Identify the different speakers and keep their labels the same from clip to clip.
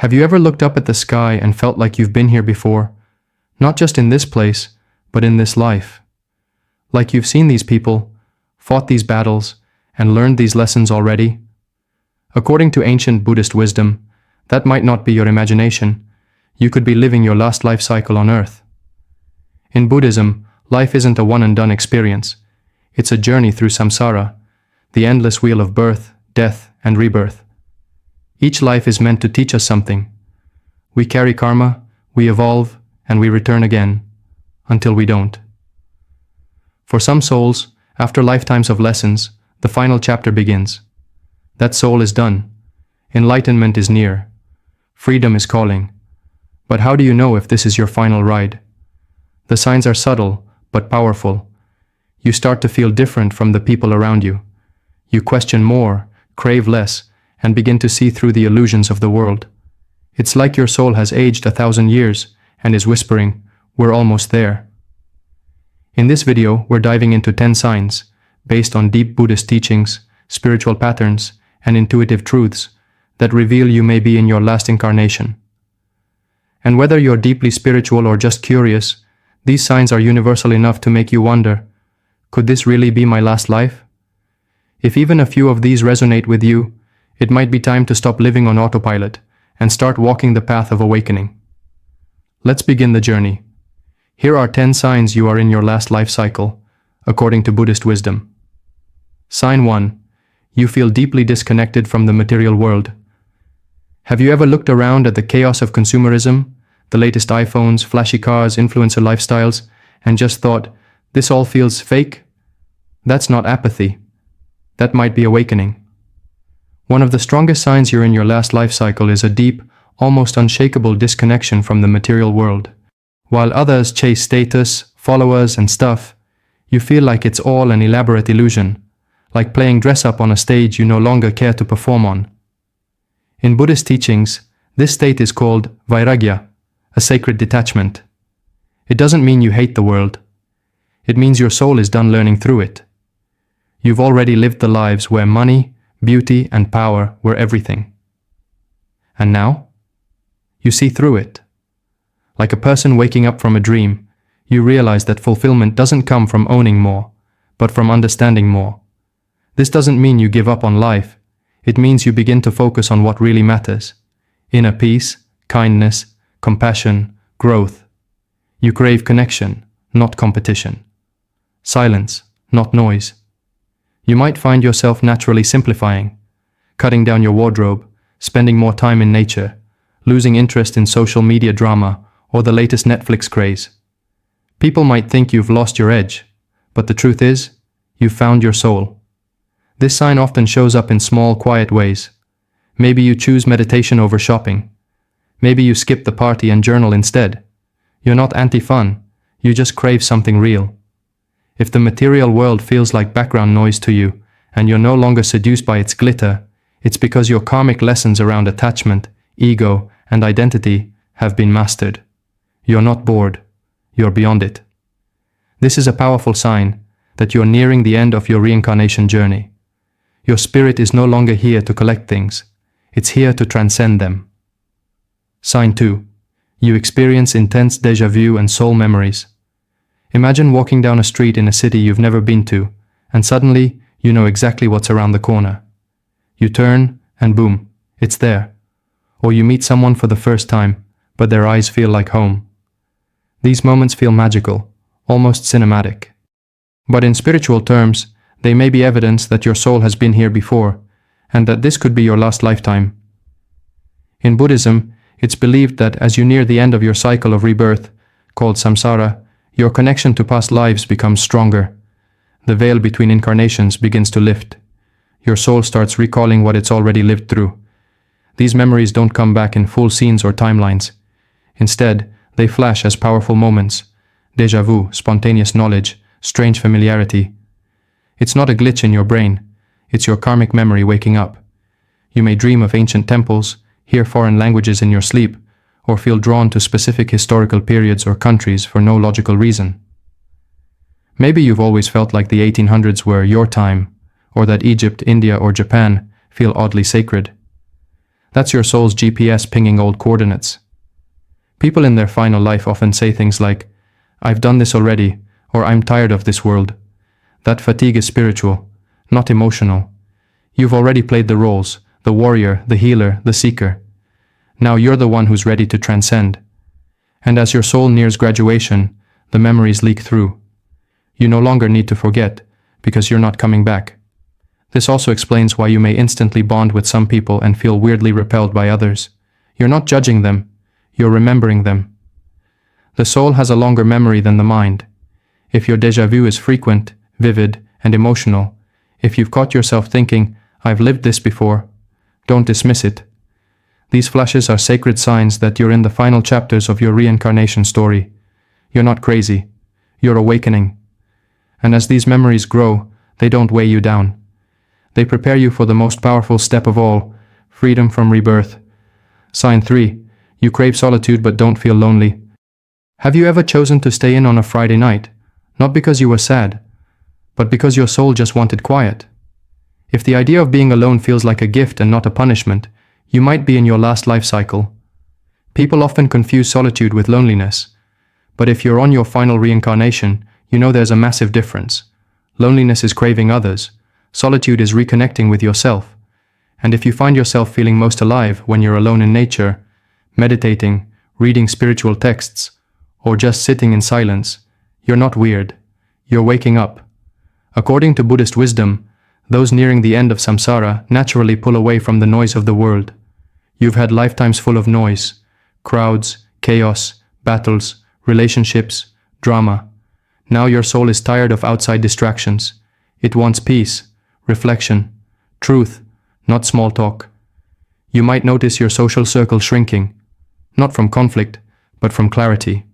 Speaker 1: Have you ever looked up at the sky and felt like you've been here before? Not just in this place, but in this life. Like you've seen these people, fought these battles, and learned these lessons already? According to ancient Buddhist wisdom, that might not be your imagination. You could be living your last life cycle on Earth. In Buddhism, life isn't a one-and-done experience. It's a journey through Samsara, the endless wheel of birth, death, and rebirth. Each life is meant to teach us something. We carry karma, we evolve, and we return again, until we don't. For some souls, after lifetimes of lessons, the final chapter begins. That soul is done. Enlightenment is near. Freedom is calling. But how do you know if this is your final ride? The signs are subtle, but powerful. You start to feel different from the people around you. You question more, crave less, and begin to see through the illusions of the world. It's like your soul has aged 1,000 years and is whispering, "We're almost there." In this video, we're diving into 10 signs, based on deep Buddhist teachings, spiritual patterns, and intuitive truths that reveal you may be in your last incarnation. And whether you're deeply spiritual or just curious, these signs are universal enough to make you wonder, could this really be my last life? If even a few of these resonate with you, it might be time to stop living on autopilot and start walking the path of awakening. Let's begin the journey. Here are 10 signs you are in your last life cycle, according to Buddhist wisdom. Sign 1. You feel deeply disconnected from the material world. Have you ever looked around at the chaos of consumerism, the latest iPhones, flashy cars, influencer lifestyles, and just thought, this all feels fake? That's not apathy. That might be awakening. One of the strongest signs you're in your last life cycle is a deep, almost unshakable disconnection from the material world. While others chase status, followers, and stuff, you feel like it's all an elaborate illusion, like playing dress-up on a stage you no longer care to perform on. In Buddhist teachings, this state is called vairagya, a sacred detachment. It doesn't mean you hate the world. It means your soul is done learning through it. You've already lived the lives where money, beauty, and power were everything. And now? You see through it. Like a person waking up from a dream, you realize that fulfillment doesn't come from owning more, but from understanding more. This doesn't mean you give up on life. It means you begin to focus on what really matters. Inner peace, kindness, compassion, growth. You crave connection, not competition. Silence, not noise. You might find yourself naturally simplifying, cutting down your wardrobe, spending more time in nature, losing interest in social media drama or the latest Netflix craze. People might think you've lost your edge, but the truth is, you've found your soul. This sign often shows up in small, quiet ways. Maybe you choose meditation over shopping. Maybe you skip the party and journal instead. You're not anti-fun, you just crave something real. If the material world feels like background noise to you, and you're no longer seduced by its glitter, it's because your karmic lessons around attachment, ego, and identity have been mastered. You're not bored, you're beyond it. This is a powerful sign that you're nearing the end of your reincarnation journey. Your spirit is no longer here to collect things, it's here to transcend them. Sign 2. You experience intense déjà vu and soul memories. Imagine walking down a street in a city you've never been to, and suddenly you know exactly what's around the corner. You turn, and boom, it's there. Or you meet someone for the first time, but their eyes feel like home. These moments feel magical, almost cinematic. But in spiritual terms, they may be evidence that your soul has been here before, and that this could be your last lifetime. In Buddhism, it's believed that as you near the end of your cycle of rebirth, called Samsara, your connection to past lives becomes stronger. The veil between incarnations begins to lift. Your soul starts recalling what it's already lived through. These memories don't come back in full scenes or timelines. Instead, they flash as powerful moments. Déjà vu, spontaneous knowledge, strange familiarity. It's not a glitch in your brain. It's your karmic memory waking up. You may dream of ancient temples, hear foreign languages in your sleep, or feel drawn to specific historical periods or countries for no logical reason. Maybe you've always felt like the 1800s were your time, or that Egypt, India, or Japan feel oddly sacred. That's your soul's GPS pinging old coordinates. People in their final life often say things like, "I've done this already," or "I'm tired of this world." That fatigue is spiritual, not emotional. You've already played the roles, the warrior, the healer, the seeker. Now you're the one who's ready to transcend. And as your soul nears graduation, the memories leak through. You no longer need to forget, because you're not coming back. This also explains why you may instantly bond with some people and feel weirdly repelled by others. You're not judging them, you're remembering them. The soul has a longer memory than the mind. If your déjà vu is frequent, vivid, and emotional, if you've caught yourself thinking, "I've lived this before," don't dismiss it. These flashes are sacred signs that you're in the final chapters of your reincarnation story. You're not crazy. You're awakening. And as these memories grow, they don't weigh you down. They prepare you for the most powerful step of all, freedom from rebirth. Sign 3. You crave solitude but don't feel lonely. Have you ever chosen to stay in on a Friday night, not because you were sad, but because your soul just wanted quiet? If the idea of being alone feels like a gift and not a punishment, you might be in your last life cycle. People often confuse solitude with loneliness, but if you're on your final reincarnation, you know there's a massive difference. Loneliness is craving others. Solitude is reconnecting with yourself. And if you find yourself feeling most alive when you're alone in nature, meditating, reading spiritual texts, or just sitting in silence, you're not weird. You're waking up. According to Buddhist wisdom, those nearing the end of samsara naturally pull away from the noise of the world. You've had lifetimes full of noise, crowds, chaos, battles, relationships, drama. Now your soul is tired of outside distractions. It wants peace, reflection, truth, not small talk. You might notice your social circle shrinking, not from conflict, but from clarity.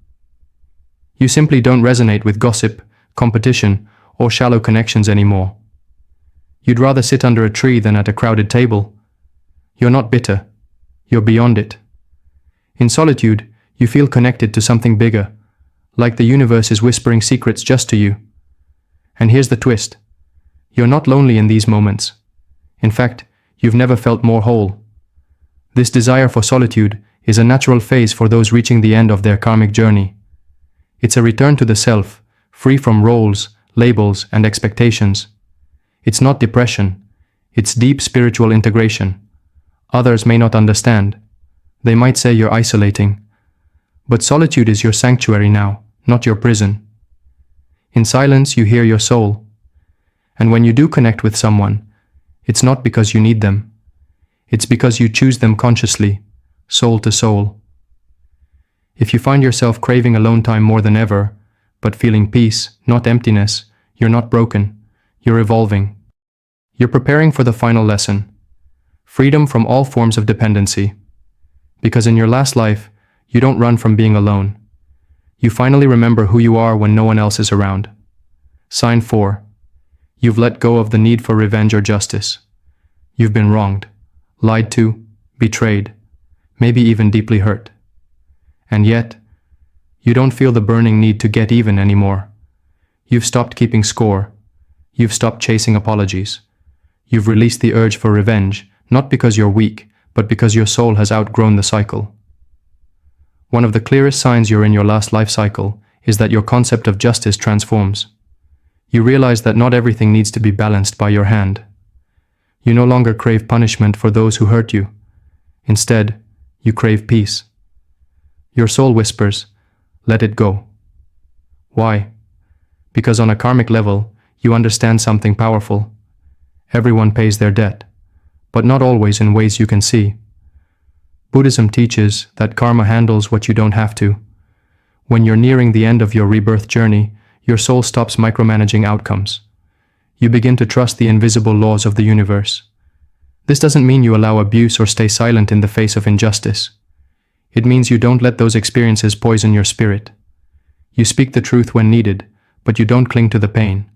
Speaker 1: You simply don't resonate with gossip, competition, or shallow connections anymore. You'd rather sit under a tree than at a crowded table. You're not bitter. You're beyond it. In solitude, you feel connected to something bigger, like the universe is whispering secrets just to you. And here's the twist. You're not lonely in these moments. In fact, you've never felt more whole. This desire for solitude is a natural phase for those reaching the end of their karmic journey. It's a return to the self, free from roles, labels, and expectations. It's not depression. It's deep spiritual integration. Others may not understand. They might say you're isolating. But solitude is your sanctuary now, not your prison. In silence, you hear your soul. And when you do connect with someone, it's not because you need them. It's because you choose them consciously, soul to soul. If you find yourself craving alone time more than ever, but feeling peace, not emptiness, you're not broken. You're evolving. You're preparing for the final lesson. Freedom from all forms of dependency. Because in your last life, you don't run from being alone. You finally remember who you are when no one else is around. Sign 4. You've let go of the need for revenge or justice. You've been wronged, lied to, betrayed, maybe even deeply hurt. And yet, you don't feel the burning need to get even anymore. You've stopped keeping score. You've stopped chasing apologies. You've released the urge for revenge, not because you're weak, but because your soul has outgrown the cycle. One of the clearest signs you're in your last life cycle is that your concept of justice transforms. You realize that not everything needs to be balanced by your hand. You no longer crave punishment for those who hurt you. Instead, you crave peace. Your soul whispers, "Let it go." Why? Because on a karmic level, you understand something powerful. Everyone pays their debt, but not always in ways you can see. Buddhism teaches that karma handles what you don't have to. When you're nearing the end of your rebirth journey, your soul stops micromanaging outcomes. You begin to trust the invisible laws of the universe. This doesn't mean you allow abuse or stay silent in the face of injustice. It means you don't let those experiences poison your spirit. You speak the truth when needed, but you don't cling to the pain.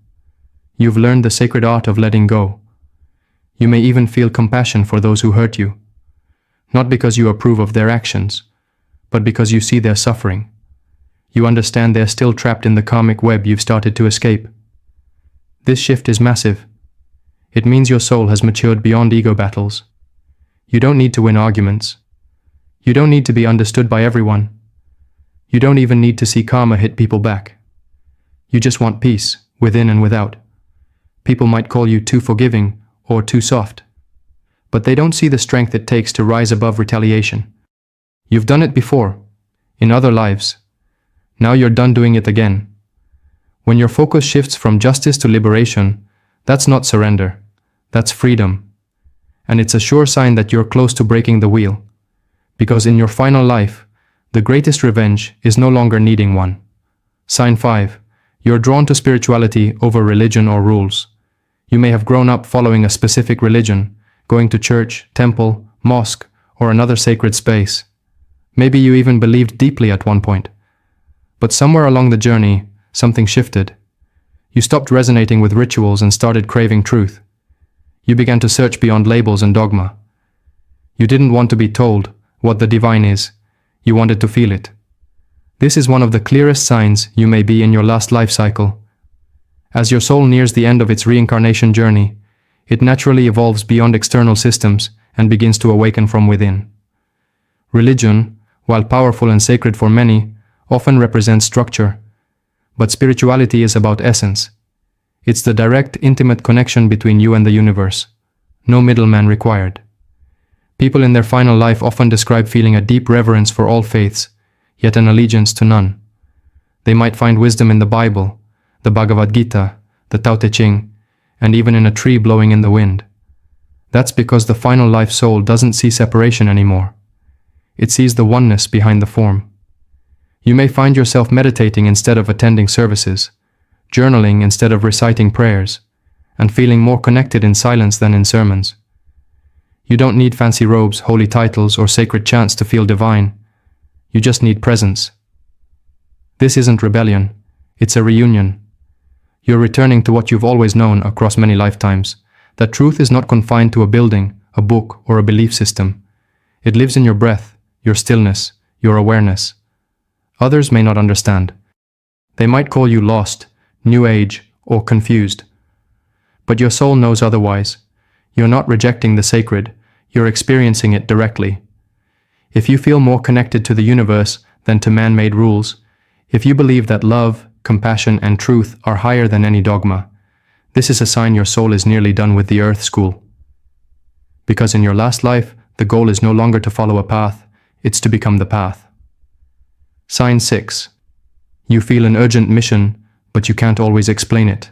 Speaker 1: You've learned the sacred art of letting go. You may even feel compassion for those who hurt you, not because you approve of their actions, but because you see their suffering. You understand they're still trapped in the karmic web you've started to escape. This shift is massive. It means your soul has matured beyond ego battles. You don't need to win arguments. You don't need to be understood by everyone. You don't even need to see karma hit people back. You just want peace, within and without. People might call you too forgiving or too soft, but they don't see the strength it takes to rise above retaliation. You've done it before, in other lives. Now you're done doing it again. When your focus shifts from justice to liberation, that's not surrender, that's freedom. And it's a sure sign that you're close to breaking the wheel. Because in your final life, the greatest revenge is no longer needing one. Sign 5. You're drawn to spirituality over religion or rules. You may have grown up following a specific religion, going to church, temple, mosque, or another sacred space. Maybe you even believed deeply at one point. But somewhere along the journey, something shifted. You stopped resonating with rituals and started craving truth. You began to search beyond labels and dogma. You didn't want to be told what the divine is. You wanted to feel it. This is one of the clearest signs you may be in your last life cycle. As your soul nears the end of its reincarnation journey, it naturally evolves beyond external systems and begins to awaken from within. Religion, while powerful and sacred for many, often represents structure. But spirituality is about essence. It's the direct, intimate connection between you and the universe. No middleman required. People in their final life often describe feeling a deep reverence for all faiths, yet an allegiance to none. They might find wisdom in the Bible, the Bhagavad Gita, the Tao Te Ching, and even in a tree blowing in the wind. That's because the final life soul doesn't see separation anymore. It sees the oneness behind the form. You may find yourself meditating instead of attending services, journaling instead of reciting prayers, and feeling more connected in silence than in sermons. You don't need fancy robes, holy titles, or sacred chants to feel divine. You just need presence. This isn't rebellion, it's a reunion. You're returning to what you've always known across many lifetimes, that truth is not confined to a building, a book, or a belief system. It lives in your breath, your stillness, your awareness. Others may not understand. They might call you lost, new age, or confused. But your soul knows otherwise. You're not rejecting the sacred, you're experiencing it directly. If you feel more connected to the universe than to man-made rules, if you believe that love, compassion, and truth are higher than any dogma, this is a sign your soul is nearly done with the earth school. Because in your last life, the goal is no longer to follow a path, it's to become the path. Sign 6. You feel an urgent mission, but you can't always explain it.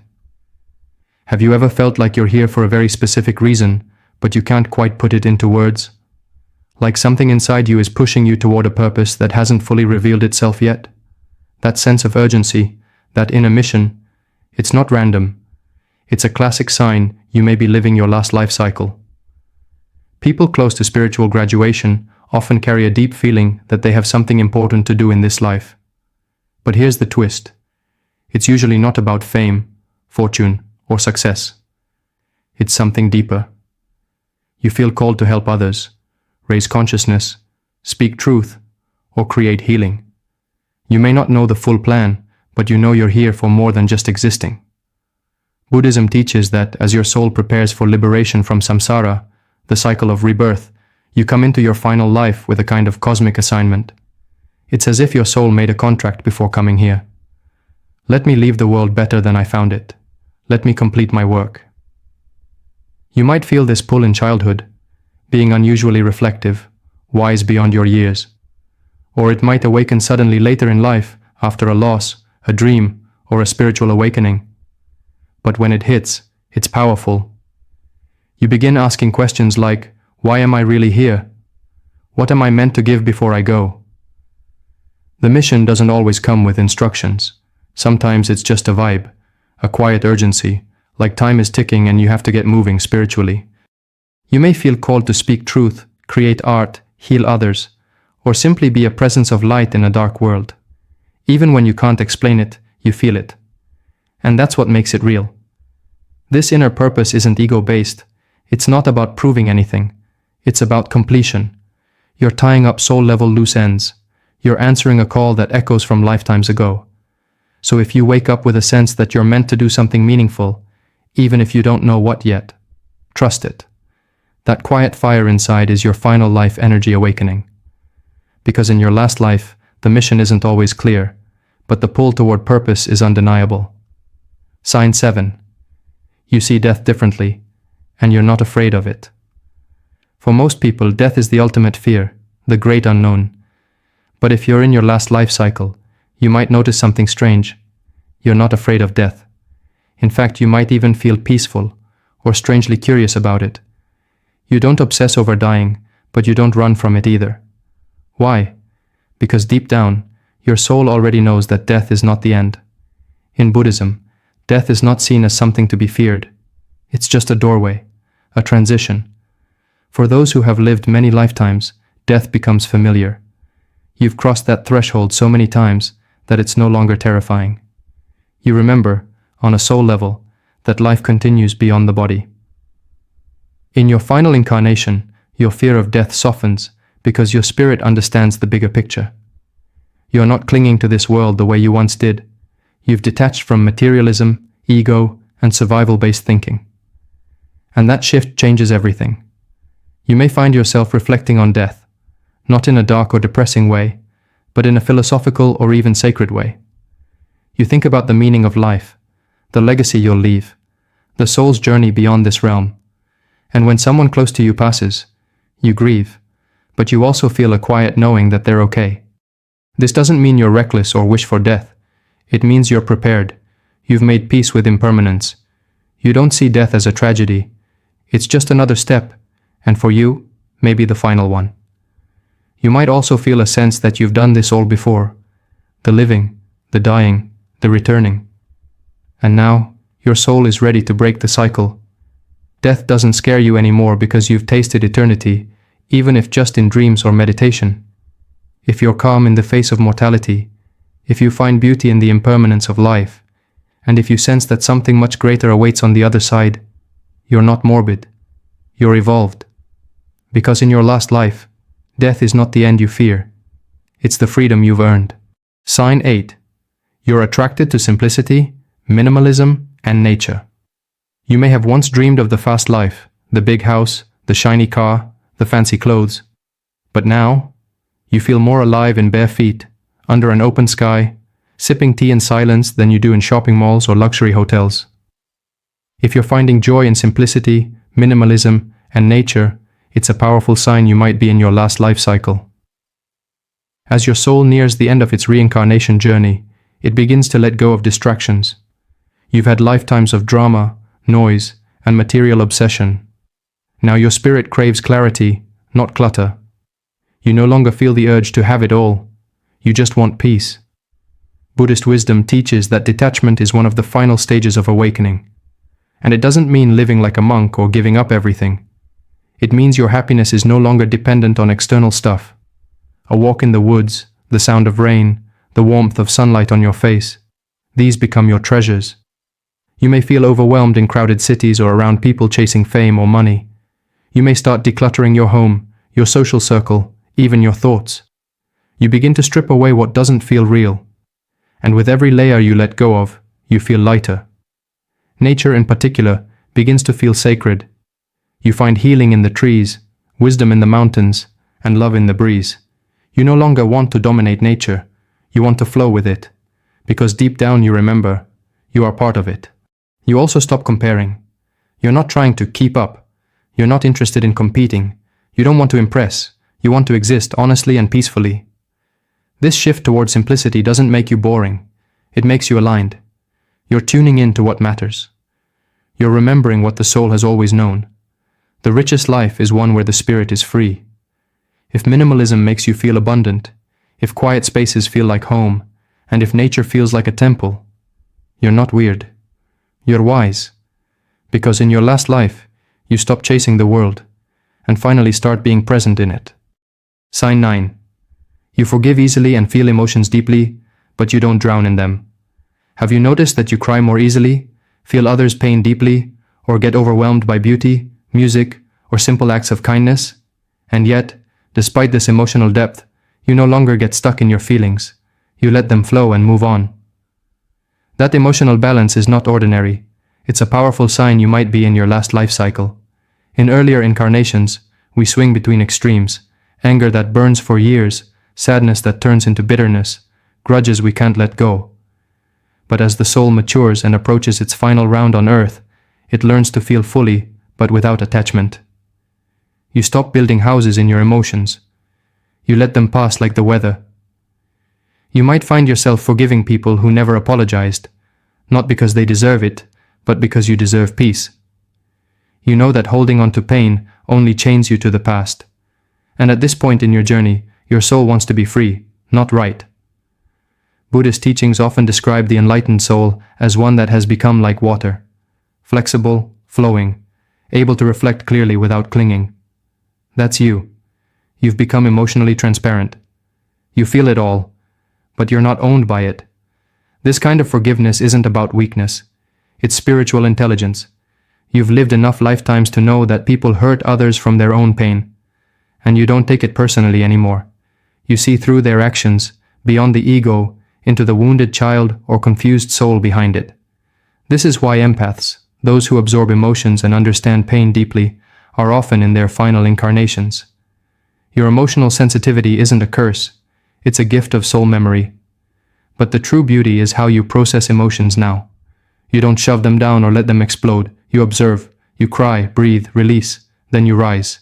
Speaker 1: Have you ever felt like you're here for a very specific reason, but you can't quite put it into words? Like something inside you is pushing you toward a purpose that hasn't fully revealed itself yet? That sense of urgency, that inner mission, it's not random. It's a classic sign you may be living your last life cycle. People close to spiritual graduation often carry a deep feeling that they have something important to do in this life. But here's the twist. It's usually not about fame, fortune, or success. It's something deeper. You feel called to help others, raise consciousness, speak truth, or create healing. You may not know the full plan, but you know you're here for more than just existing. Buddhism teaches that as your soul prepares for liberation from samsara, the cycle of rebirth, you come into your final life with a kind of cosmic assignment. It's as if your soul made a contract before coming here. Let me leave the world better than I found it. Let me complete my work. You might feel this pull in childhood, being unusually reflective, wise beyond your years. Or it might awaken suddenly later in life after a loss, a dream, or a spiritual awakening. But when it hits, it's powerful. You begin asking questions like, why am I really here? What am I meant to give before I go? The mission doesn't always come with instructions. Sometimes it's just a vibe, a quiet urgency, like time is ticking and you have to get moving spiritually. You may feel called to speak truth, create art, heal others, or simply be a presence of light in a dark world. Even when you can't explain it, you feel it. And that's what makes it real. This inner purpose isn't ego-based. It's not about proving anything. It's about completion. You're tying up soul-level loose ends. You're answering a call that echoes from lifetimes ago. So if you wake up with a sense that you're meant to do something meaningful, even if you don't know what yet, trust it. That quiet fire inside is your final life energy awakening. Because in your last life, the mission isn't always clear, but the pull toward purpose is undeniable. Sign 7. You see death differently, and you're not afraid of it. For most people, death is the ultimate fear, the great unknown. But if you're in your last life cycle, you might notice something strange. You're not afraid of death. In fact, you might even feel peaceful or strangely curious about it. You don't obsess over dying, but you don't run from it either. Why? Because deep down, your soul already knows that death is not the end. In Buddhism, death is not seen as something to be feared. It's just a doorway, a transition. For those who have lived many lifetimes, death becomes familiar. You've crossed that threshold so many times that it's no longer terrifying. You remember, on a soul level, that life continues beyond the body. In your final incarnation, your fear of death softens because your spirit understands the bigger picture. You're not clinging to this world the way you once did. You've detached from materialism, ego, and survival-based thinking. And that shift changes everything. You may find yourself reflecting on death, not in a dark or depressing way, but in a philosophical or even sacred way. You think about the meaning of life, the legacy you'll leave, the soul's journey beyond this realm. And when someone close to you passes, you grieve, but you also feel a quiet knowing that they're okay. This doesn't mean you're reckless or wish for death. It means you're prepared. You've made peace with impermanence. You don't see death as a tragedy. It's just another step, and for you, maybe the final one. You might also feel a sense that you've done this all before. The living, the dying, the returning. And now, your soul is ready to break the cycle. Death doesn't scare you anymore because you've tasted eternity, even if just in dreams or meditation. If you're calm in the face of mortality, if you find beauty in the impermanence of life, and if you sense that something much greater awaits on the other side, you're not morbid. You're evolved. Because in your last life, death is not the end you fear. It's the freedom you've earned. Sign 8. You're attracted to simplicity, minimalism, and nature. You may have once dreamed of the fast life, the big house, the shiny car, the fancy clothes. But now, you feel more alive in bare feet, under an open sky, sipping tea in silence than you do in shopping malls or luxury hotels. If you're finding joy in simplicity, minimalism, and nature, it's a powerful sign you might be in your last life cycle. As your soul nears the end of its reincarnation journey, it begins to let go of distractions. You've had lifetimes of drama, noise, and material obsession. Now your spirit craves clarity, not clutter. You no longer feel the urge to have it all. You just want peace. Buddhist wisdom teaches that detachment is one of the final stages of awakening. And it doesn't mean living like a monk or giving up everything. It means your happiness is no longer dependent on external stuff. A walk in the woods, the sound of rain, the warmth of sunlight on your face. These become your treasures. You may feel overwhelmed in crowded cities or around people chasing fame or money. You may start decluttering your home, your social circle, even your thoughts. You begin to strip away what doesn't feel real. And with every layer you let go of, you feel lighter. Nature in particular begins to feel sacred. You find healing in the trees, wisdom in the mountains, and love in the breeze. You no longer want to dominate nature. You want to flow with it. Because deep down you remember, you are part of it. You also stop comparing. You're not trying to keep up. You're not interested in competing. You don't want to impress. You want to exist honestly and peacefully. This shift toward simplicity doesn't make you boring. It makes you aligned. You're tuning in to what matters. You're remembering what the soul has always known. The richest life is one where the spirit is free. If minimalism makes you feel abundant, if quiet spaces feel like home, and if nature feels like a temple, you're not weird. You're wise. Because in your last life, you stop chasing the world and finally start being present in it. Sign 9. You forgive easily and feel emotions deeply, but you don't drown in them. Have you noticed that you cry more easily, feel others' pain deeply, or get overwhelmed by beauty, music, or simple acts of kindness? And yet, despite this emotional depth, you no longer get stuck in your feelings. You let them flow and move on. That emotional balance is not ordinary. It's a powerful sign you might be in your last life cycle. In earlier incarnations, we swing between extremes: anger that burns for years, sadness that turns into bitterness, grudges we can't let go. But as the soul matures and approaches its final round on earth, it learns to feel fully, but without attachment. You stop building houses in your emotions. You let them pass like the weather. You might find yourself forgiving people who never apologized, not because they deserve it, but because you deserve peace. You know that holding on to pain only chains you to the past. And at this point in your journey, your soul wants to be free, not right. Buddhist teachings often describe the enlightened soul as one that has become like water, flexible, flowing, able to reflect clearly without clinging. That's you. You've become emotionally transparent. You feel it all, but you're not owned by it. This kind of forgiveness isn't about weakness. It's spiritual intelligence. You've lived enough lifetimes to know that people hurt others from their own pain, and you don't take it personally anymore. You see through their actions, beyond the ego, into the wounded child or confused soul behind it. This is why empaths, those who absorb emotions and understand pain deeply, are often in their final incarnations. Your emotional sensitivity isn't a curse, it's a gift of soul memory. But the true beauty is how you process emotions now. You don't shove them down or let them explode. You observe, you cry, breathe, release, then you rise.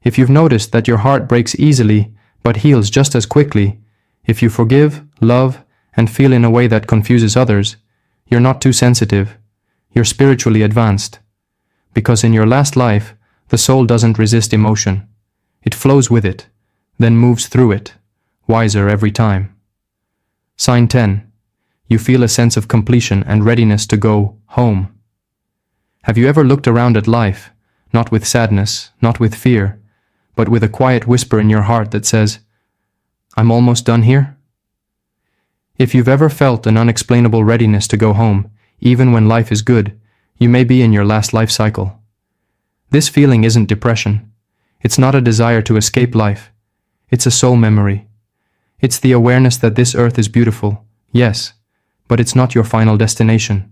Speaker 1: If you've noticed that your heart breaks easily, but heals just as quickly, if you forgive, love, and feel in a way that confuses others, you're not too sensitive. You're spiritually advanced. Because in your last life, the soul doesn't resist emotion. It flows with it, then moves through it, wiser every time. Sign 10. You feel a sense of completion and readiness to go home. Have you ever looked around at life, not with sadness, not with fear, but with a quiet whisper in your heart that says, I'm almost done here? If you've ever felt an unexplainable readiness to go home, even when life is good, you may be in your last life cycle. This feeling isn't depression. It's not a desire to escape life. It's a soul memory. It's the awareness that this earth is beautiful, yes, but it's not your final destination.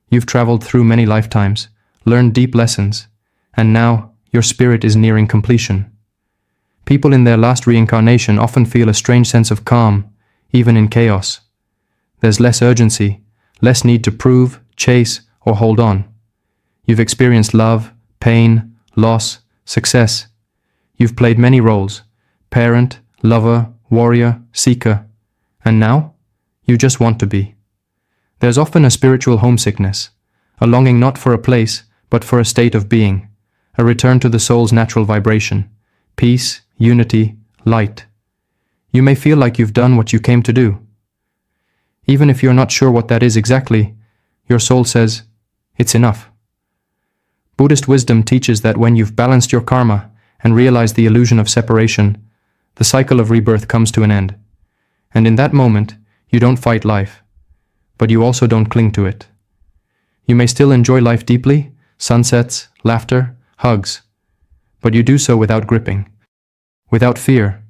Speaker 1: You've traveled through many lifetimes, learned deep lessons, and now your spirit is nearing completion. People in their last reincarnation often feel a strange sense of calm, even in chaos. There's less urgency, less need to prove, chase, or hold on. You've experienced love, pain, loss, success. You've played many roles: parent, lover, warrior, seeker. And now, you just want to be. There's often a spiritual homesickness, a longing not for a place, but for a state of being, a return to the soul's natural vibration, peace, unity, light. You may feel like you've done what you came to do. Even if you're not sure what that is exactly, your soul says, it's enough. Buddhist wisdom teaches that when you've balanced your karma and realized the illusion of separation, the cycle of rebirth comes to an end. And in that moment, you don't fight life, but you also don't cling to it. You may still enjoy life deeply, sunsets, laughter, hugs, but you do so without gripping, without fear.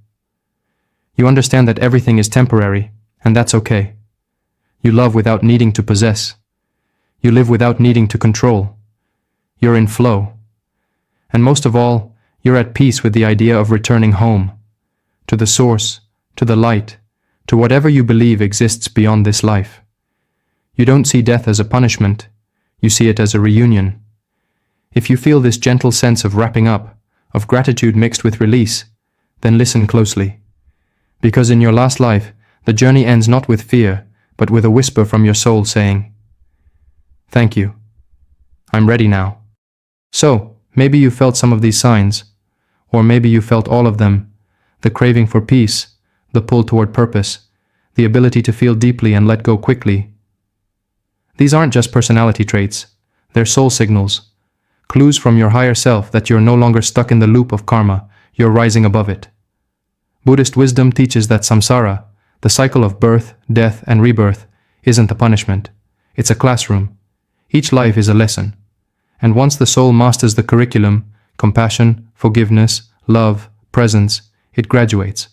Speaker 1: You understand that everything is temporary, and that's okay. You love without needing to possess. You live without needing to control. You're in flow. And most of all, you're at peace with the idea of returning home, to the source, to the light, to whatever you believe exists beyond this life. You don't see death as a punishment, you see it as a reunion. If you feel this gentle sense of wrapping up, of gratitude mixed with release, then listen closely. Because in your last life, the journey ends not with fear, but with a whisper from your soul saying, thank you. I'm ready now. So, maybe you felt some of these signs, or maybe you felt all of them: the craving for peace, the pull toward purpose, the ability to feel deeply and let go quickly. These aren't just personality traits, they're soul signals, clues from your higher self that you're no longer stuck in the loop of karma, you're rising above it. Buddhist wisdom teaches that samsara, the cycle of birth, death, and rebirth, isn't a punishment. It's a classroom. Each life is a lesson. And once the soul masters the curriculum, compassion, forgiveness, love, presence, it graduates.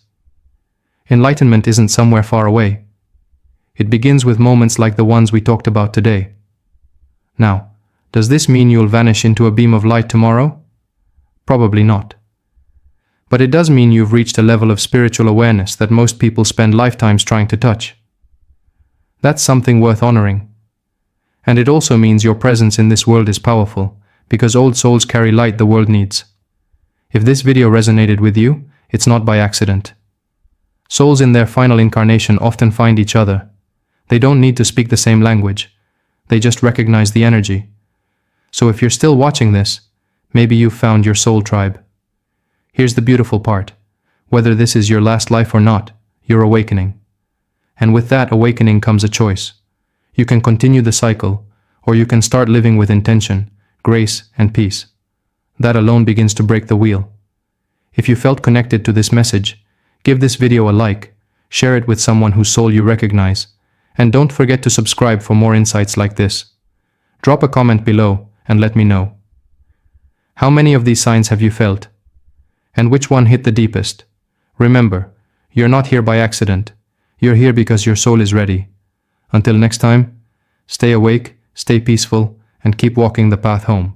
Speaker 1: Enlightenment isn't somewhere far away. It begins with moments like the ones we talked about today. Now, does this mean you'll vanish into a beam of light tomorrow? Probably not. But it does mean you've reached a level of spiritual awareness that most people spend lifetimes trying to touch. That's something worth honoring. And it also means your presence in this world is powerful, because old souls carry light the world needs. If this video resonated with you, it's not by accident. Souls in their final incarnation often find each other. They don't need to speak the same language. They just recognize the energy. So if you're still watching this, maybe you've found your soul tribe. Here's the beautiful part. Whether this is your last life or not, you're awakening. And with that awakening comes a choice. You can continue the cycle, or you can start living with intention, grace, and peace. That alone begins to break the wheel. If you felt connected to this message, give this video a like, share it with someone whose soul you recognize, and don't forget to subscribe for more insights like this. Drop a comment below and let me know. How many of these signs have you felt? And which one hit the deepest? Remember, you're not here by accident. You're here because your soul is ready. Until next time, stay awake, stay peaceful, and keep walking the path home.